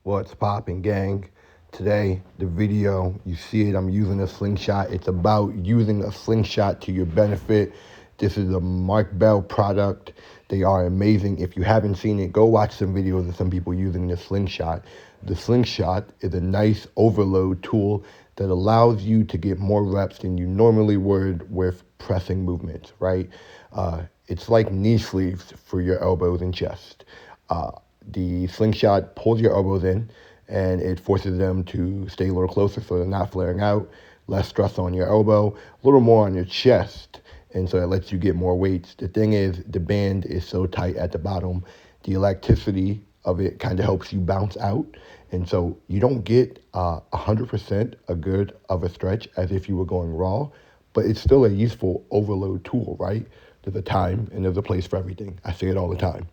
What's poppin', gang? Today, the video, you see it, I'm using a Slingshot. It's about using a Slingshot to your benefit. This is a Mark Bell product. They are amazing. If you haven't seen it, go watch some videos of some people using the Slingshot. The Slingshot is a nice overload tool that allows you to get more reps than you normally would with pressing movements, right? It's like knee sleeves for your elbows and chest. The Slingshot pulls your elbows in and it forces them to stay a little closer so they're not flaring out, less stress on your elbow, a little more on your chest, and so it lets you get more weights. The thing is, the band is so tight at the bottom, the elasticity of it kind of helps you bounce out, and so you don't get 100% a good of a stretch as if you were going raw, but it's still a useful overload tool, right? There's a time and there's a place for everything. I say it all the time.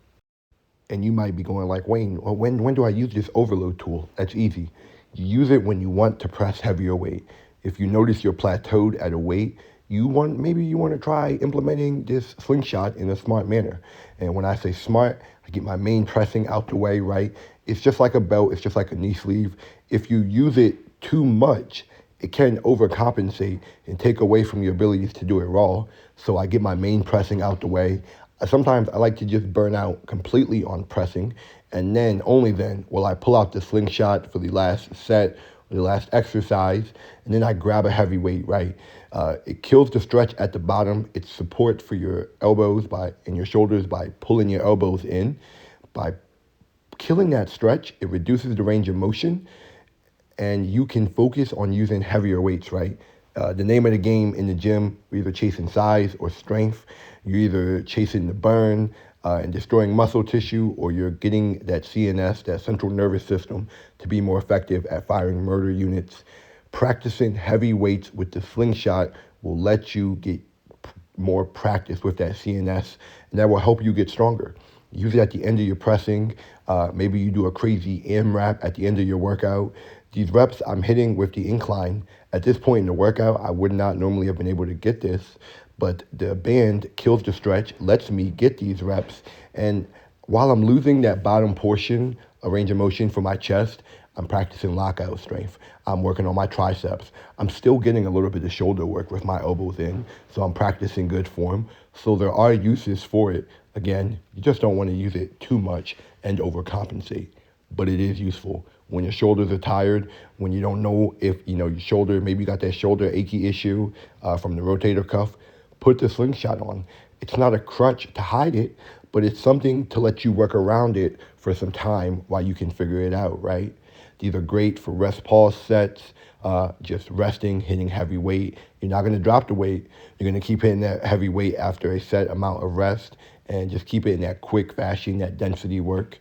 And you might be going like, Wayne, well, when do I use this overload tool? That's easy. You use it when you want to press heavier weight. If you notice you're plateaued at a weight, maybe you want to try implementing this Slingshot in a smart manner. And when I say smart, I get my main pressing out the way, right? It's just like a belt. It's just like a knee sleeve. If you use it too much, it can overcompensate and take away from your abilities to do it raw. So I get my main pressing out the way. Sometimes I like to just burn out completely on pressing, and then, only then, will I pull out the Slingshot for the last set or the last exercise, and then I grab a heavy weight, right? It kills the stretch at the bottom. It's support for your elbows and your shoulders by pulling your elbows in. By killing that stretch, it reduces the range of motion, and you can focus on using heavier weights, right? The name of the game in the gym, we're either chasing size or strength. You're either chasing the burn and destroying muscle tissue, or you're getting that CNS, that central nervous system, to be more effective at firing murder units. Practicing heavy weights with the Slingshot will let you get more practice with that CNS, and that will help you get stronger. Use it at the end of your pressing. Maybe you do a crazy AMRAP at the end of your workout. These reps I'm hitting with the incline. At this point in the workout, I would not normally have been able to get this, but the band kills the stretch, lets me get these reps. And while I'm losing that bottom portion of range of motion for my chest, I'm practicing lockout strength. I'm working on my triceps. I'm still getting a little bit of shoulder work with my elbows in, so I'm practicing good form. So there are uses for it. Again, you just don't want to use it too much and overcompensate, but it is useful. When your shoulders are tired, when you don't know if, your shoulder, maybe you got that shoulder achy issue from the rotator cuff, put the Slingshot on. It's not a crutch to hide it, but it's something to let you work around it for some time while you can figure it out, right? These are great for rest pause sets, just resting, hitting heavy weight. You're not going to drop the weight. You're going to keep hitting that heavy weight after a set amount of rest and just keep it in that quick fashion, that density work.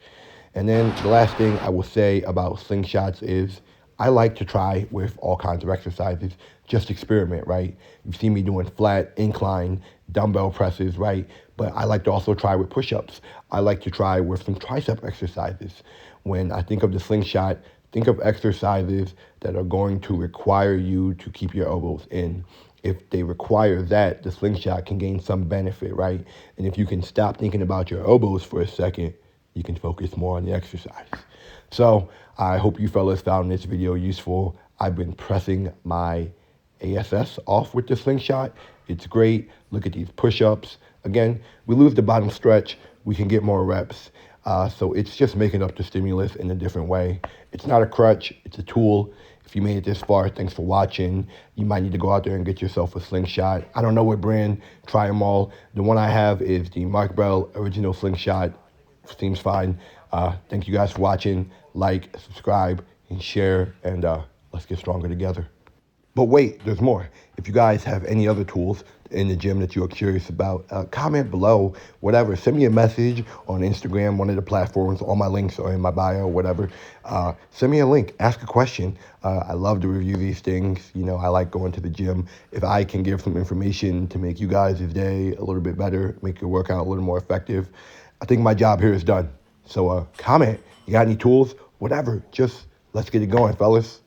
And then the last thing I will say about Slingshots is I like to try with all kinds of exercises. Just experiment, right? You've seen me doing flat, incline, dumbbell presses, right? But I like to also try with push-ups. I like to try with some tricep exercises. When I think of the Slingshot, think of exercises that are going to require you to keep your elbows in. If they require that, the Slingshot can gain some benefit, right? And if you can stop thinking about your elbows for a second, you can focus more on the exercise. So I hope you fellas found this video useful. I've been pressing my ASS off with the Slingshot. It's great. Look at these push-ups. Again, we lose the bottom stretch. We can get more reps. So it's just making up the stimulus in a different way. It's not a crutch. It's a tool. If you made it this far, thanks for watching. You might need to go out there and get yourself a Slingshot. I don't know what brand. Try them all. The one I have is the Mark Bell Original Slingshot. Seems fine. Thank you guys for watching. Like, subscribe, and share, and let's get stronger together. But wait, there's more. If you guys have any other tools in the gym that you're curious about, comment below, whatever. Send me a message on Instagram, one of the platforms. All my links are in my bio, whatever. Send me a link. Ask a question. I love to review these things. I like going to the gym. If I can give some information to make you guys' day a little bit better, make your workout a little more effective, I think my job here is done. So comment. You got any tools? Whatever. Just let's get it going, fellas.